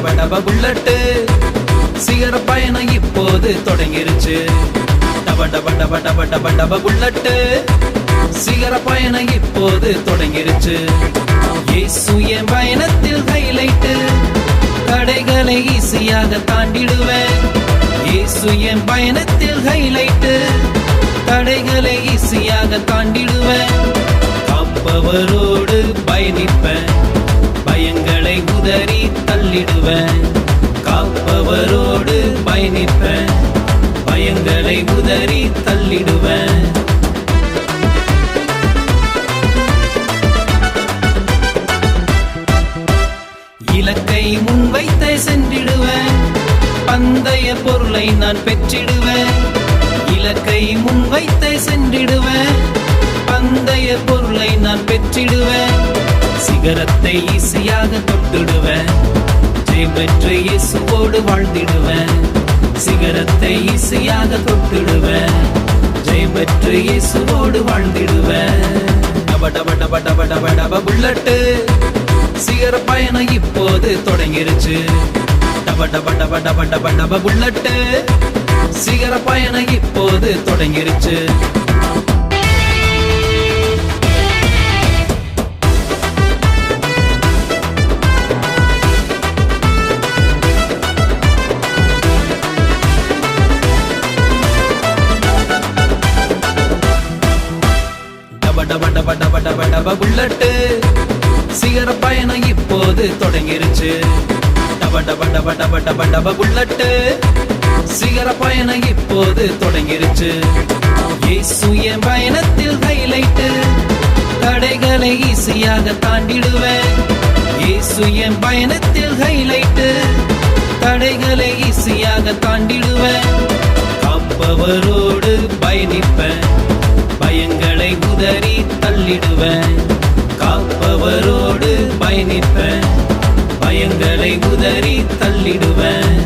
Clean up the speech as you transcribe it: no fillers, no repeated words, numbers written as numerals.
டப bullet சிகர பயணம் இப்போது தொடங்கிருச்சு. டப புல்லட்டு சிகர பயணம் இப்போது தொடங்கிருச்சு. இயேசு என் பயணத்தில் ஹைலைட்டு, தடைகளை ஈஸியாக தாண்டிடுவேன். இயேசு என் பயணத்தில் ஹைலைட்டு, தடைகளை ஈஸியாக தாண்டிடுவேன். காப்பவரோடு பயணிப்பேன், பயங்களை உதறி தள்ளிடுவேன். காப்பவரோடு பயணிப்பேன், பயங்களை உதறி தள்ளிடுவேன். இலக்கை முன்வைத்தே சென்றிடுவேன், பந்தய பொருளை நான் பெற்றிடுவேன். இலக்கை முன்வைத்தே சென்றிடுவேன், பந்தய பொருளை நான் பெற்றிடுவேன். சிகரத்தை ஈஸியாக தொட்டுடுவேன், ஜெயம் பெற்று இயேசுவோடு வாழ்ந்திடுவேன். சிகரத்தை ஈஸியாக தொட்டுடுவேன், ஜெயம் பெற்று இயேசுவோடு வாழ்ந்திடுவேன். டப புல்லட்டு சிகர பயணம் இப்போது தொடங்கிருச்சு. டப புல்லட்டு சிகர பயணம் இப்போது தொடங்கிருச்சு. டப புல்லட்டு சிகர பயணம் இப்போது தொடங்கிருச்சு. டப புல்லட்டு சிகர பயணம் இப்போது தொடங்கிருச்சு. இயேசு என் பயணத்தில் ஹைலைட்டு, தடைகளை ஈஸியாக தாண்டிடுவேன். இயேசு என் பயணத்தில் ஹைலைட்டு, தடைகளை ஈஸியாக தாண்டிடுவேன். காப்பவரோடு பயணிப்பேன், பயங்களை உதறி தள்ளிடுவேன். காப்பவரோடு பயணிப்பேன், பயங்களை உதறி தள்ளிடுவேன்.